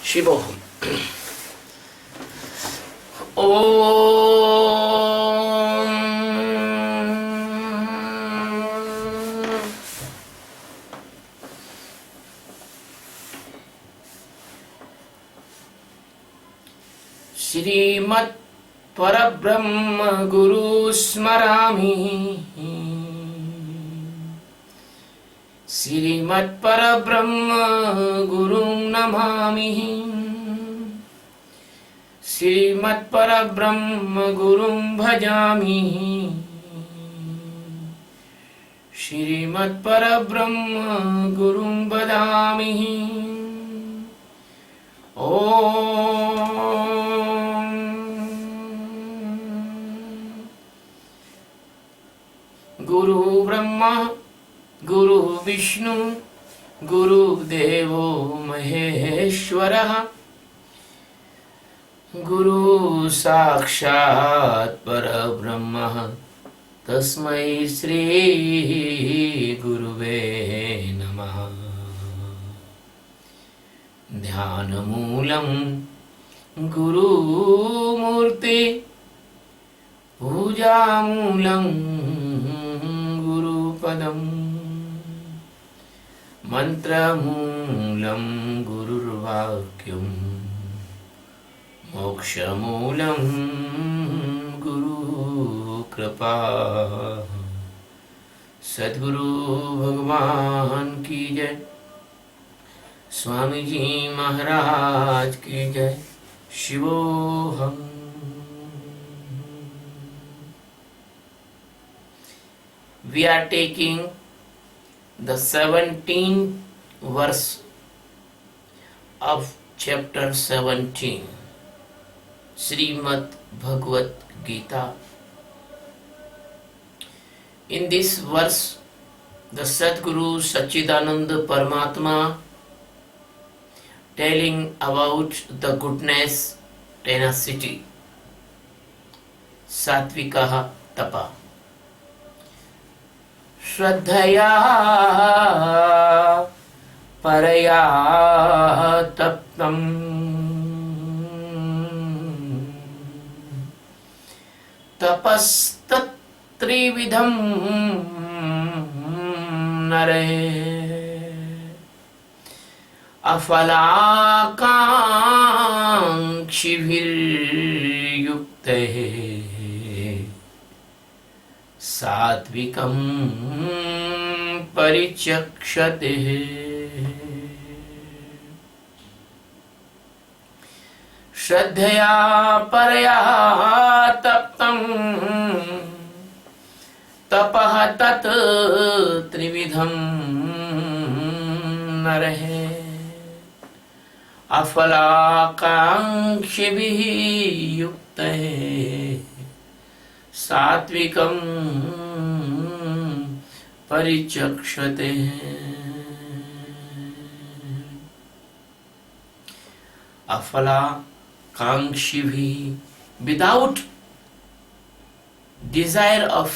शिवोऽहम्। ॐ श्रीमत् परब्रह्म गुरु स्मरामि। श्रीमत् परब्रह्म गुरुं नमामि। श्रीमत् परब्रह्म गुरुं भजामि। श्रीमत् परब्रह्म गुरुं वदामि। गुरु ब्रह्मा गुरु विष्णु गुरुदेवो महेश्वरः गुरु साक्षात् परब्रह्म तस्मै श्री गुरुवे नमः। ध्यानमूलं गुरुमूर्ति पूजामूलं गुरुपदम् मंत्रमूलं गुरुर्वाक्यं मोक्षमूलं गुरुकृपा। सद्गुरु भगवान की जय। स्वामी जी महाराज की जय। शिवोऽहम्। We are taking the 17th verse of chapter 17 Srimad Bhagavad Gita. In this verse, the Sadguru Sachidananda Paramatma telling about the goodness, tenacity, satvikaha tapa. श्रद्धया परया तप्तम् तपस्तत्त्रिविधं नरे अफलाकाङ्क्षिभिर्युक्तैः सात्विकं परिचक्षते। श्रद्धया परया तप्तं तपः तत् त्रिविधं नरः अफलाकाङ्क्षिभिः युक्तः सात्विकं परिचक्षते। अफलाकांक्षिभिः, without desire of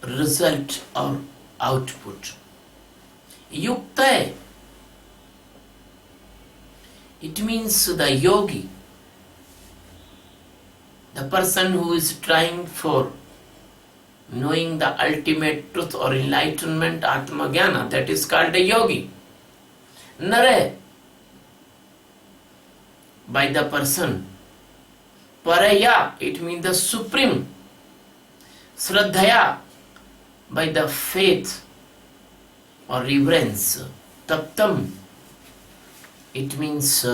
result or output. Yukta, it means the yogi, the person who is trying for knowing the ultimate truth or enlightenment, Atma Jnana, that is called a yogi. Nare, by the person. Paraya, it means the supreme. Shraddhaya, by the faith or reverence. Taptam, it means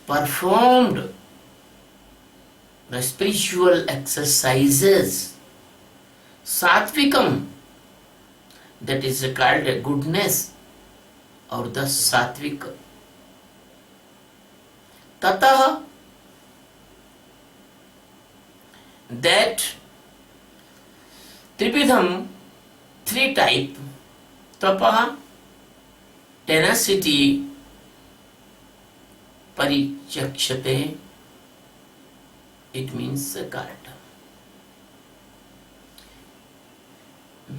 performed the spiritual exercises. Satvikam, that is called a goodness or the satvik. Tataha, that Tripidham, three type, tapaha, tenacity, parichakshate, it means guard.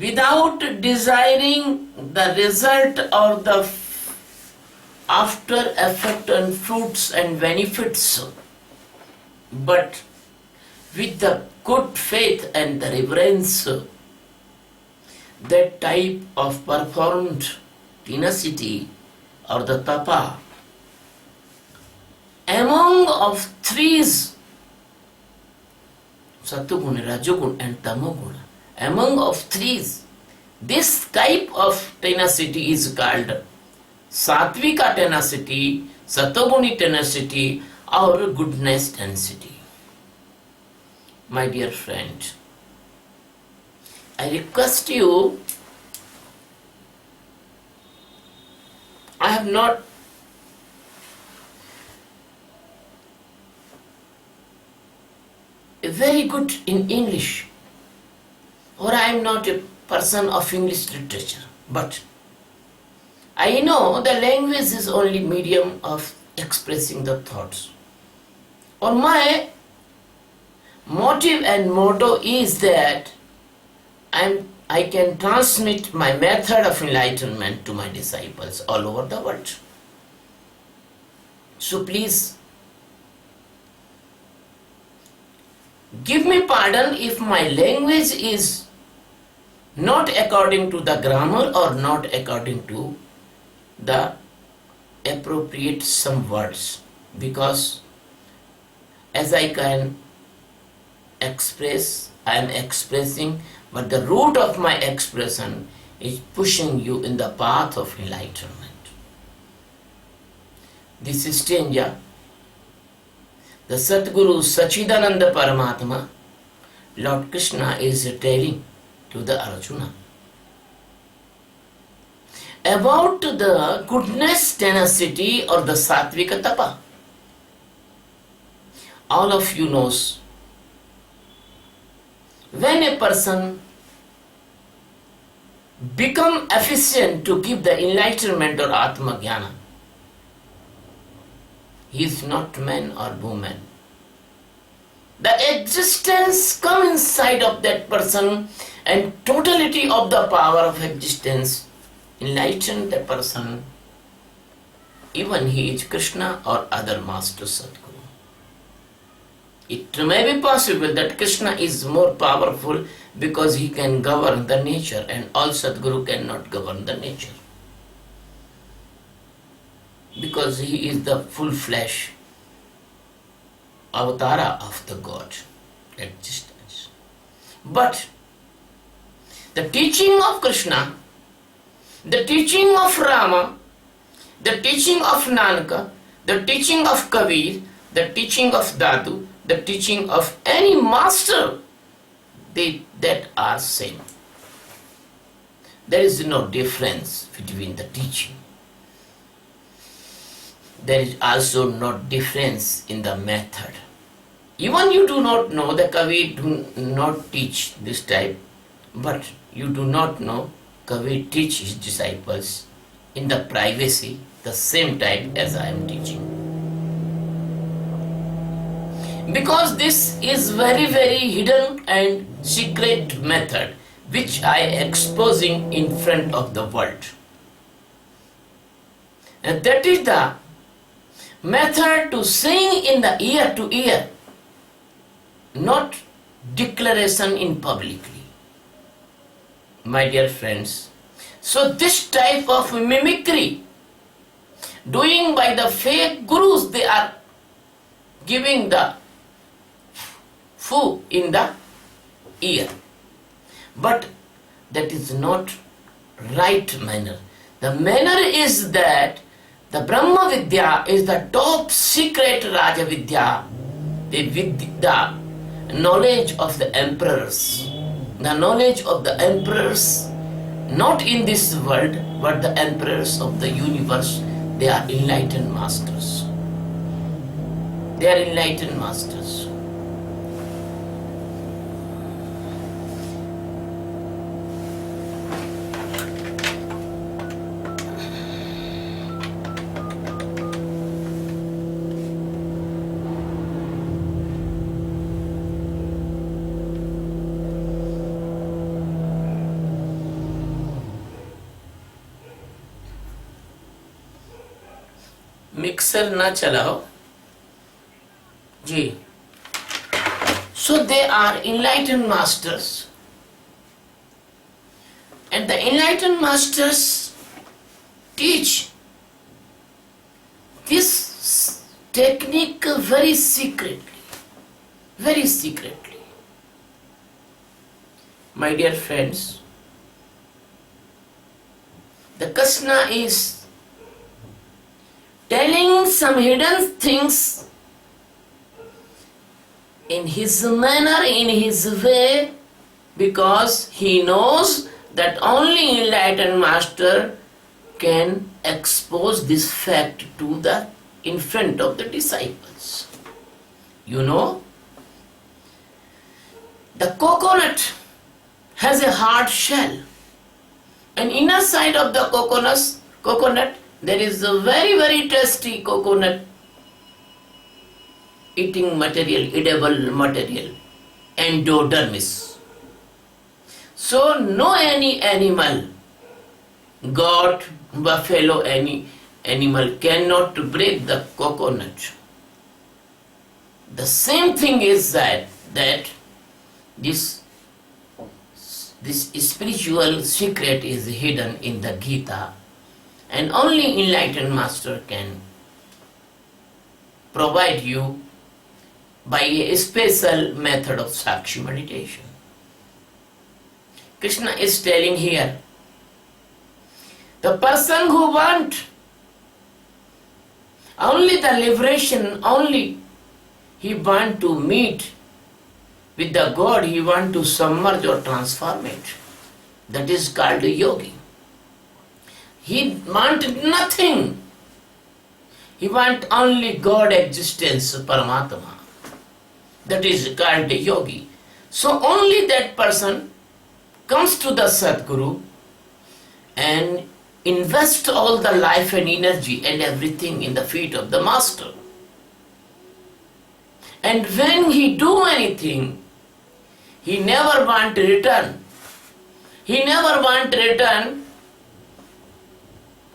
Without desiring the result or the after effect and fruits and benefits, but with the good faith and the reverence, that type of performed tenacity or the tapa among of threes, Satoguna, Rajogun and Tamoguna, among of threes, this type of tenacity is called Satvika tenacity, Satoguni tenacity or goodness tenacity. My dear friend, I request you, I have not very good in English, or I am not a person of English literature, but I know the language is only medium of expressing the thoughts. Or my motive and motto is that I can transmit my method of enlightenment to my disciples all over the world. So please give me pardon if my language is not according to the grammar or not according to the appropriate some words, because as I can express, I am expressing, but the root of my expression is pushing you in the path of enlightenment. This is stanza, the Satguru Sachidananda Paramatma, Lord Krishna is telling to the Arjuna about the goodness tenacity or the Satvika Tapa. All of you knows, when a person become efficient to give the enlightenment or Atma Jnana, he is not man or woman. The existence come inside of that person and totality of the power of existence enlighten the person, even he is Krishna or other master Sadguru. It may be possible that Krishna is more powerful because he can govern the nature and all Sadguru cannot govern the nature, because he is the full flesh avatara of the God existence. But the teaching of Krishna, the teaching of Rama, the teaching of Nanaka, the teaching of Kabir, the teaching of Dadu, the teaching of any master, that are same. There is no difference between the teaching. There is also no difference in the method. Even you do not know, the Kabir do not teach this type, but you do not know Kabir teach his disciples in the privacy the same type as I am teaching. Because this is very, very hidden and secret method which I am exposing in front of the world. And that is the method to sing in the ear to ear, not declaration in publicly. My dear friends, so this type of mimicry doing by the fake gurus, they are giving the foo in the ear, but that is not right manner. The manner is that the Brahma Vidya is the top secret Raja Vidya, the knowledge of the emperors. The knowledge of the emperors, not in this world, but the emperors of the universe, they are enlightened masters. They are enlightened masters. Mixer ना चलाओ जी. So they are enlightened masters, and the enlightened masters teach this technique very secretly, very secretly. My dear friends, the Krishna is telling some hidden things in his manner, in his way, because he knows that only enlightened master can expose this fact to the in front of the disciples. You know, the coconut has a hard shell, and inner side of the coconut there is a very very tasty coconut eating material, edible material, endodermis. So no any animal, goat, buffalo, any animal cannot break the coconut. The same thing is that this spiritual secret is hidden in the Geeta, and only enlightened master can provide you by a special method of Sakshi meditation. Krishna is telling here, the person who wants only the liberation, only he wants to meet with the God, he wants to submerge or transform it. That is called a yogi. He wants nothing. He wants only God existence, Paramatma. That is called a yogi. So only that person comes to the Sadguru and invest all the life and energy and everything in the feet of the master. And when he do anything, he never want to return. He never want to return.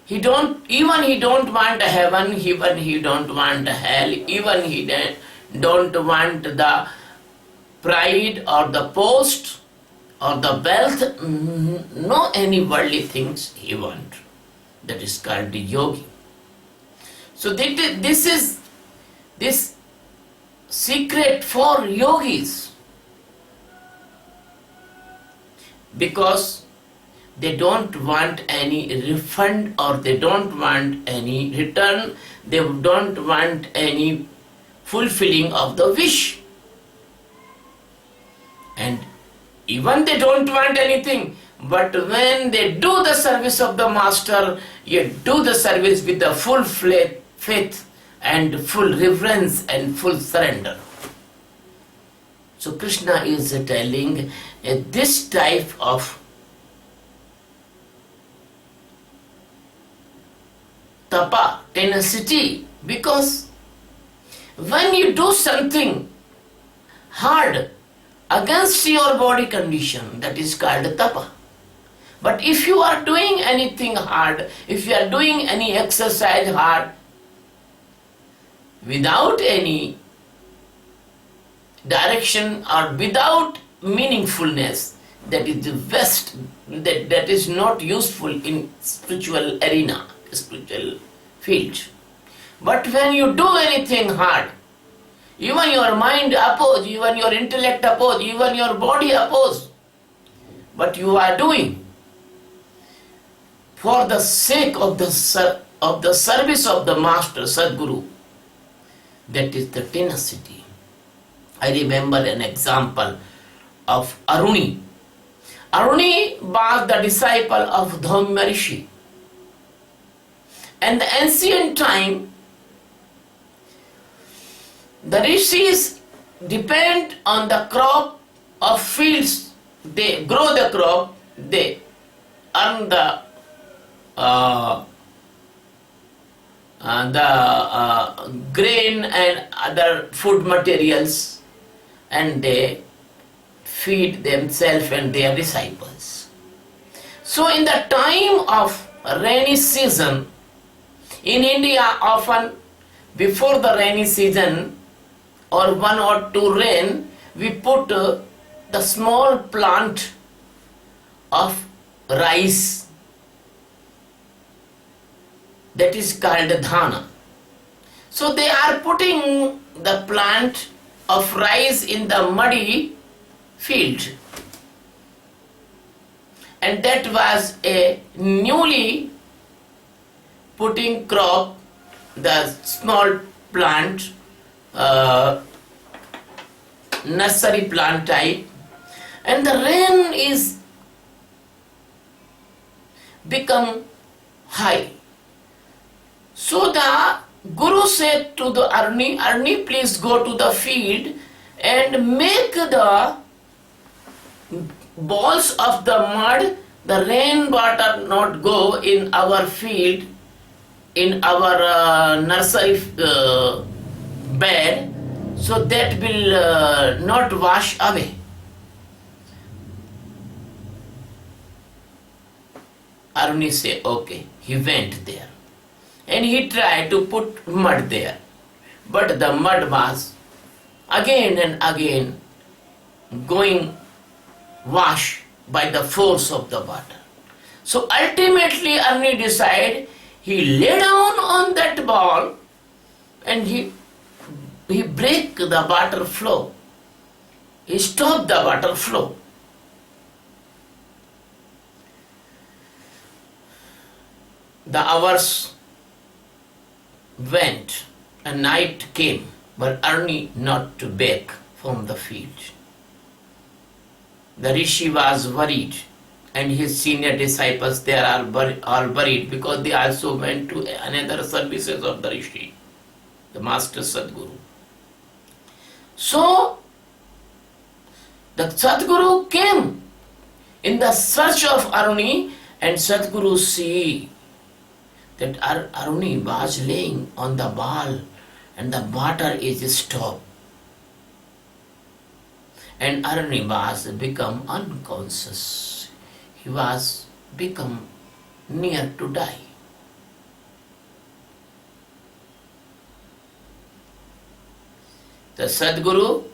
He don't want heaven, even he don't want hell, even he don't want the pride or the post or the wealth, no any worldly things he want. That is called the yogi. So this is this secret for yogis, because they don't want any refund or they don't want any return, they don't want any fulfilling of the wish, and even they don't want anything, but when they do the service of the master, you do the service with the full faith and full reverence and full surrender. So Krishna is telling this type of tapa, tenacity, because when you do something hard against your body condition, that is called tapa. But if you are doing anything hard, if you are doing any exercise hard, without any direction or without meaningfulness, that is the best, that is not useful in spiritual arena, spiritual field. But when you do anything hard, even your mind oppose, even your intellect oppose, even your body oppose, but you are doing for the sake of the service of the master Sadguru, that is the tenacity. I remember an example of Aruni. Aruni was the disciple of Dhammya Rishi. And the ancient time, the rishis depend on the crop of fields. They grow the crop, they earn the grain and other food materials, and they feed themselves and their disciples. So in the time of rainy season, In India, often before the rainy season or 1 or 2 rain, we put the small plant of rice, that is called dhana. So they are putting the plant of rice in the muddy field, and that was a newly putting crop, the small plant, nursery plant type, and the rain is become high. So the Guru said to the Arni, please go to the field and make the balls of the mud, the rain water not go in our field, in our nursery bed, so that will not wash away. Aruni say, okay. He went there and he tried to put mud there, but the mud was again and again going wash by the force of the water. So ultimately Arni decided, he lay down on that ball and he break the water flow. He stopped the water flow. The hours went and night came, but Arni not to back from the field. The Rishi was worried, and his senior disciples, they are all worried, because they also went to another services of the Rishi, the Master Sadguru. So the Sadguru came in the search of Aruni, and Sadguru see that Aruni was laying on the ball and the water is stopped. And Aruni was become unconscious. He was become near to die. The Sadguru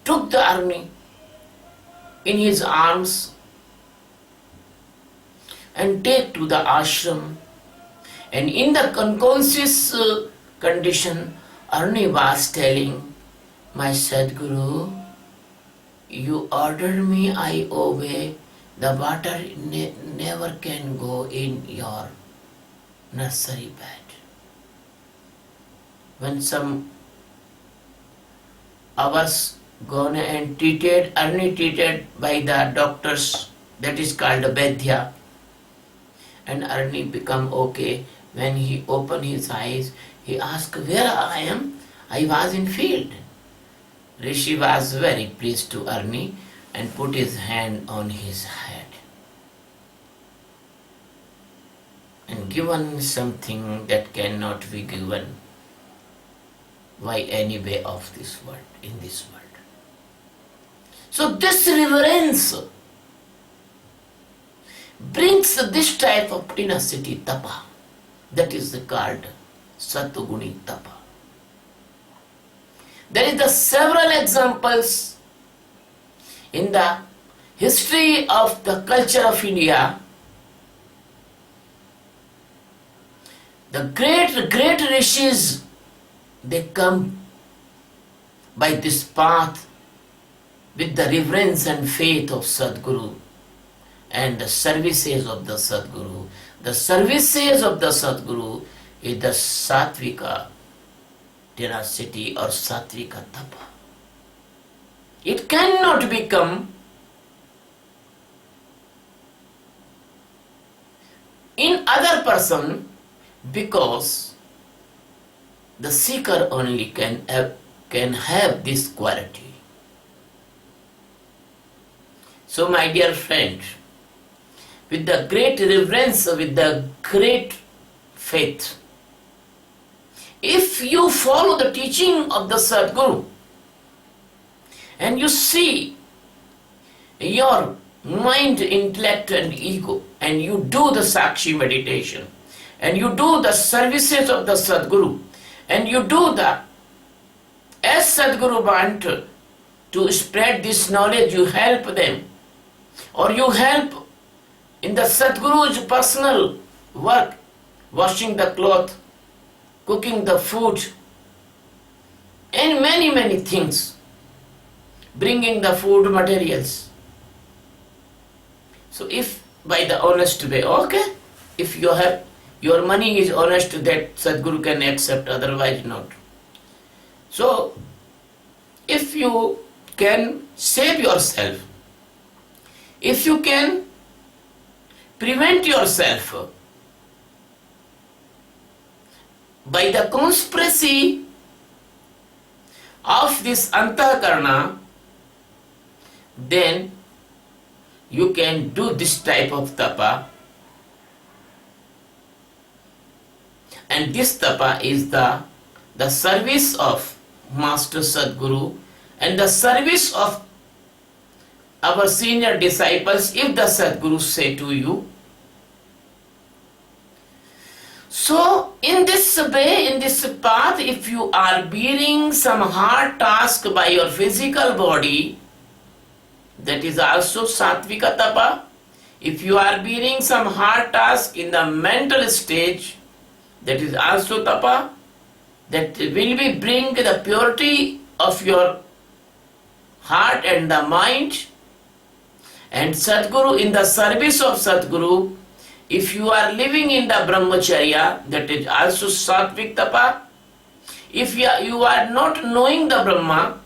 took the Aruni in his arms and take to the ashram, and in the unconscious condition, Arni was telling, my Sadguru, you ordered me, I obey, the water never can go in your nursery bed. When some hours gone and treated, Arni treated by the doctors, that is called Vaidya, and Arni become okay. When he opened his eyes, he asked, where I am? I was in field. Rishi was very pleased to Arni and put his hand on his head and given something that cannot be given by any way of this world, in this world. So this reverence brings this type of tenacity, tapa, that is called Satuguni tapa. There is the several examples in the history of the culture of India. The great rishis, they come by this path with the reverence and faith of Sadguru and the services of the Sadguru. The services of the Sadguru is the Satvika tenacity or Satvika tapa. It cannot become in other person because the seeker only can have this quality. So my dear friend, with the great reverence, with the great faith, if you follow the teaching of the Sadguru and you see your mind, intellect and ego and you do the Sakshi meditation, and you do the services of the Sadguru, and you do the, as Sadguru want to spread this knowledge, you help them, or you help in the Sadguru's personal work, washing the cloth, cooking the food, and many, many things, bringing the food materials. So if by the honest way, okay, if you have, your money is honest, that Sadguru can accept, otherwise not. So if you can save yourself, if you can prevent yourself by the conspiracy of this Antakarna, then you can do this type of tapa. And this tapa is the service of Master Sadguru and the service of our senior disciples, if the Sadguru say to you. So in this way, in this path, if you are bearing some hard task by your physical body, that is also Sattvika Tapa. If you are bearing some hard task in the mental stage, that is also Tapa. That will be bring the purity of your heart and the mind. And Sadguru, in the service of Sadguru, if you are living in the Brahmacharya, that is also Sattvik Tapa. If you are not knowing the Brahma,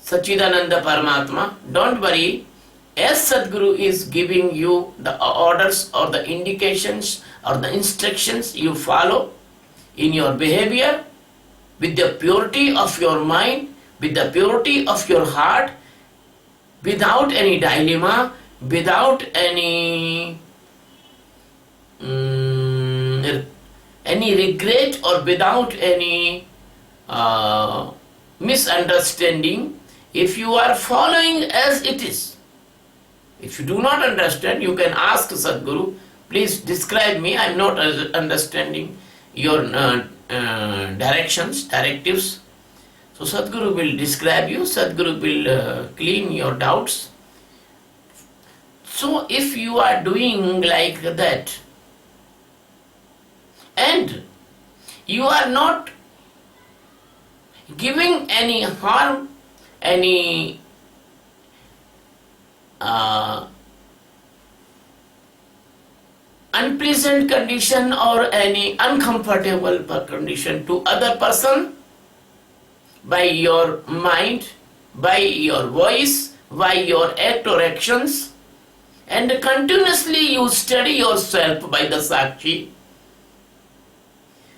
Sachidananda Paramatma, don't worry, as Sadguru is giving you the orders or the indications or the instructions, you follow in your behavior with the purity of your mind, with the purity of your heart, without any dilemma, without any regret, or without any misunderstanding. If you are following as it is, if you do not understand, you can ask Sadguru, please describe me, I am not understanding your directives. So Sadguru will describe you, Sadguru will clean your doubts. So if you are doing like that, and you are not giving any harm, any unpleasant condition or any uncomfortable condition to other person, by your mind, by your voice, by your act or actions, and continuously you study yourself by the Sakshi,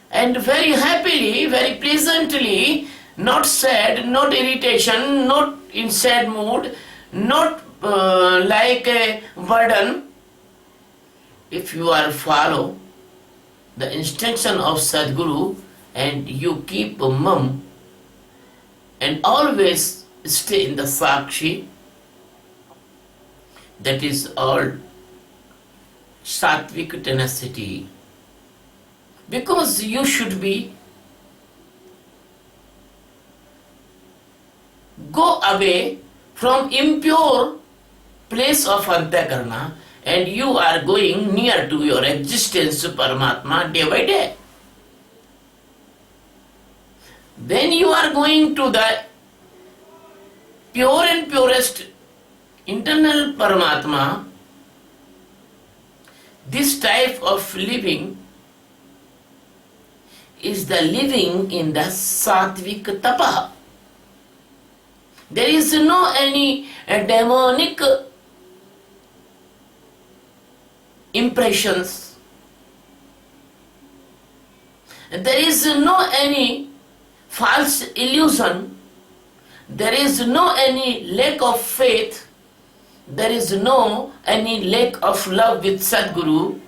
and very happily, very pleasantly, not sad, not irritation, not in sad mood, not like a burden. If you are follow the instruction of Sadguru and you keep mum and always stay in the Sakshi, that is all Sattvic tenacity, because you should be go away from impure place of Antakarna, and you are going near to your existence Paramatma day by day. Then you are going to the pure and purest internal Paramatma. This type of living is the living in the Sattvik Tapa. There is no any demonic impressions. There is no any false illusion. There is no any lack of faith. There is no any lack of love with Sadguru.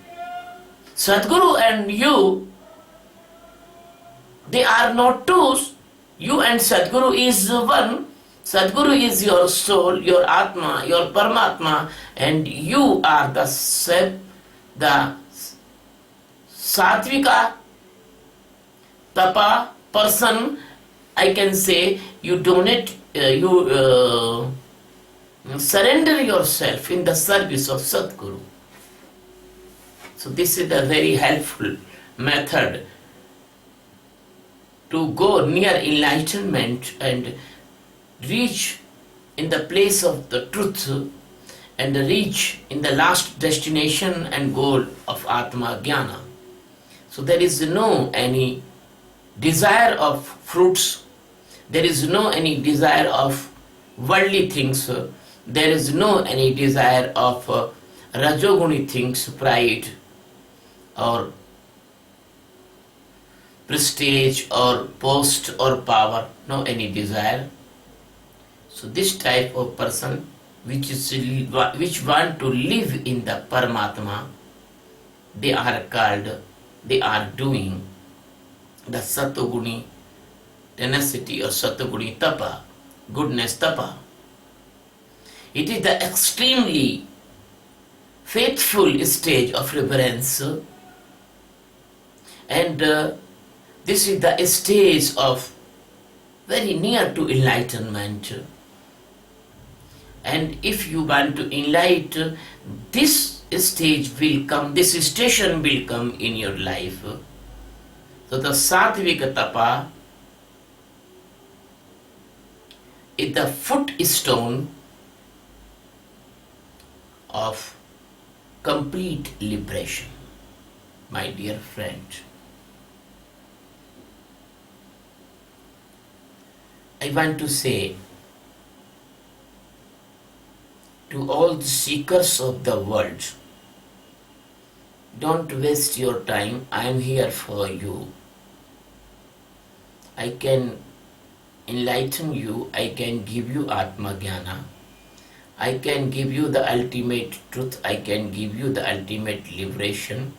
Sadguru and you, they are not two. You and Sadguru is one. Sadguru is your soul, your Atma, your Paramatma, and you are the the Satvika Tapa person, I can say, you donate, you surrender yourself in the service of Sadguru. So this is a very helpful method to go near enlightenment and reach in the place of the truth and reach in the last destination and goal of Atma Jnana. So there is no any desire of fruits, there is no any desire of worldly things, there is no any desire of rajoguni things, pride or prestige or post or power, no any desire. So this type of person which want to live in the Paramatma, they are doing the Satoguni tenacity or Satoguni Tapa, goodness Tapa. It is the extremely faithful stage of reverence, and this is the stage of very near to enlightenment. And if you want to enlighten, this stage will come, this station will come in your life. So the Satvika Tapa is the footstone of complete liberation, my dear friend. I want to say to all the seekers of the world, don't waste your time. I am here for you. I can enlighten you. I can give you Atma Jnana. I can give you the ultimate truth. I can give you the ultimate liberation.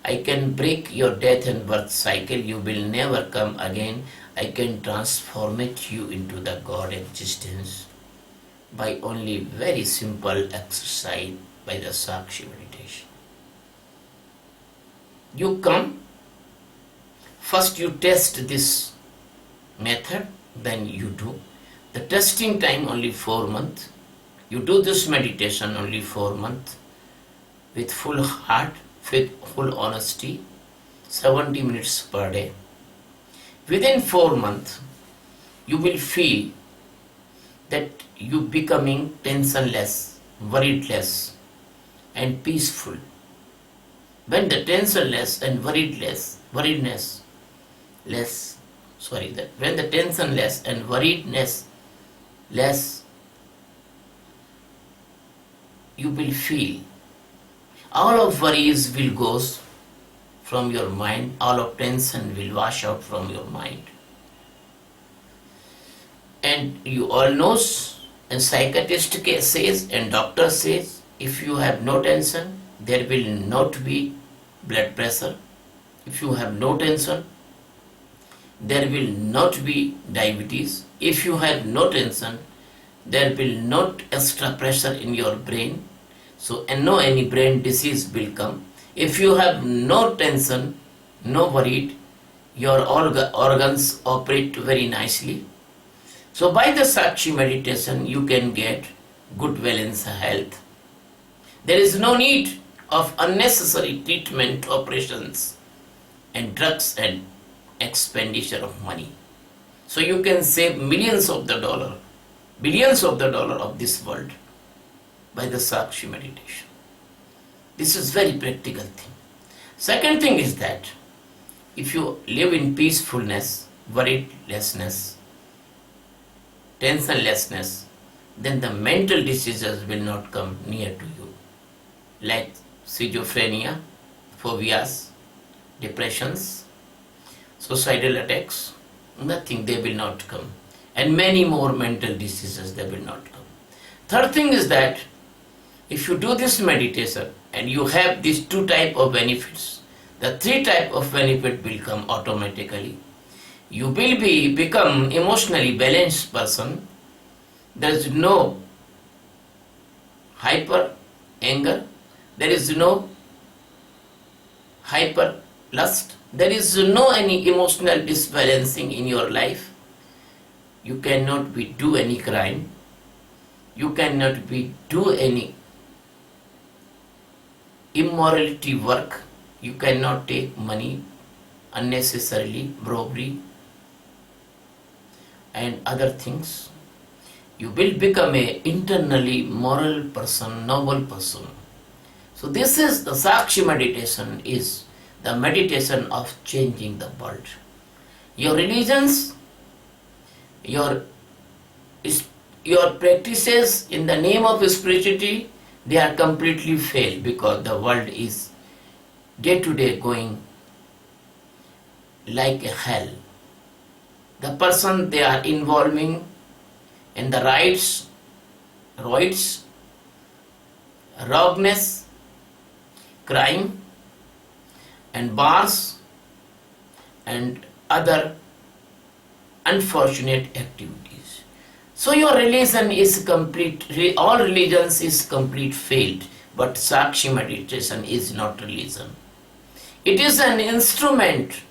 I can break your death and birth cycle. You will never come again. I can transform you into the God existence by only very simple exercise, by the Sakshi meditation. You come, first you test this method, then you do. The testing time only 4 months. You do this meditation only 4 months with full heart, with full honesty, 70 minutes per day. Within 4 months, you will feel that you becoming tensionless, worriedless, and peaceful. When the tensionless and worriedness when the tensionless and worriedness less, you will feel all of worries will go from your mind, all of tension will wash out from your mind. And you all knows, and psychiatrist says and doctor says, if you have no tension, there will not be blood pressure. If you have no tension, there will not be diabetes. If you have no tension, there will not extra pressure in your brain. So, and no any brain disease will come. If you have no tension, no worried, your organs operate very nicely. So by the Sakshi meditation, you can get good balance health. There is no need of unnecessary treatment, operations, and drugs and expenditure of money. So you can save billions of the dollar of this world by the Sakshi meditation. This is very practical thing. Second thing is that if you live in peacefulness, worriedlessness, tensionlessness, then the mental diseases will not come near to you, like schizophrenia, phobias, depressions, suicidal attacks, nothing, they will not come. And many more mental diseases, they will not come. Third thing is that if you do this meditation and you have these 2 type of benefits, the 3 type of benefit will come automatically. You will become emotionally balanced person. There is no hyper anger, there is no hyper lust. There is no any emotional disbalancing in your life. You cannot be do any crime. You cannot be do any immorality work. You cannot take money unnecessarily, robbery and other things. You will become a internally moral person, noble person. So this is the Sakshi meditation, is the meditation of changing the world. Your religions, your practices in the name of spirituality, they are completely failed, because the world is day to day going like a hell. The person they are involving in the riots, rogueness, crime and bars and other unfortunate activities. So your religion is complete, all religions is complete failed, but Sakshi meditation is not religion. It is an instrument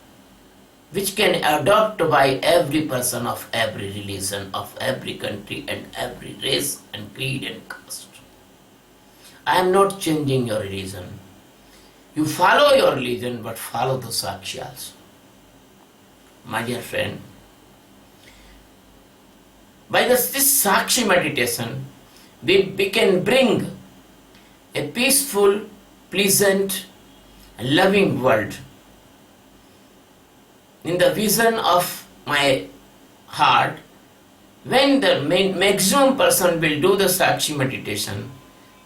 which can adopted by every person of every religion, of every country and every race and creed and caste. I am not changing your religion. You follow your religion, but follow the Sakshi also. My dear friend, by this Sakshi meditation, we can bring a peaceful, pleasant, loving world. In the vision of my heart, when the maximum person will do the Sakshi meditation,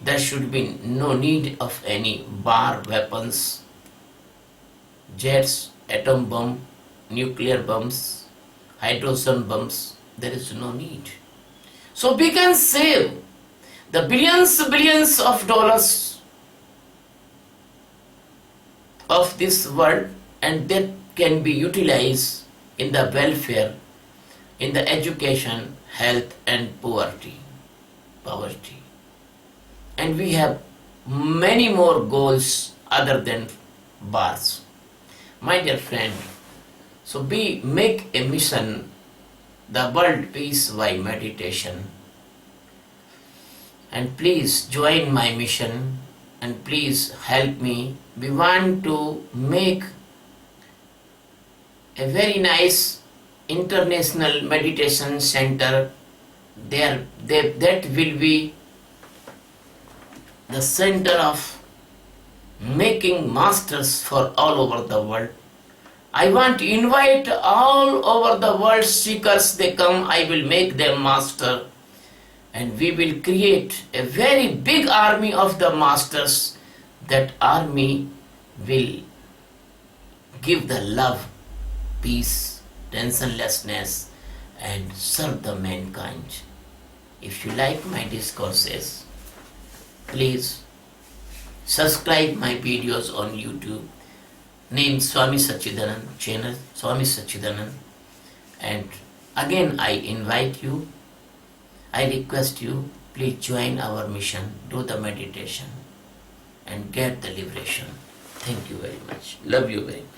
there should be no need of any bar weapons, jets, atom bomb, nuclear bombs, hydrogen bombs. There is no need. So we can save the billions of dollars of this world, and that can be utilized in the welfare, in the education, health and poverty. And we have many more goals other than bars. My dear friend, so we make a mission, the world peace by meditation. And please join my mission and please help me. We want to make a very nice international meditation center there. That will be the center of making masters for all over the world. I want to invite all over the world seekers. They come, I will make them master, and we will create a very big army of the masters. That army will give the love, peace, tensionlessness and serve the mankind. If you like my discourses, please subscribe my videos on YouTube. Name Swami Sachidanand, channel Swami Sachidanand. And again I invite you, I request you, please join our mission, do the meditation and get the liberation. Thank you very much. Love you very much.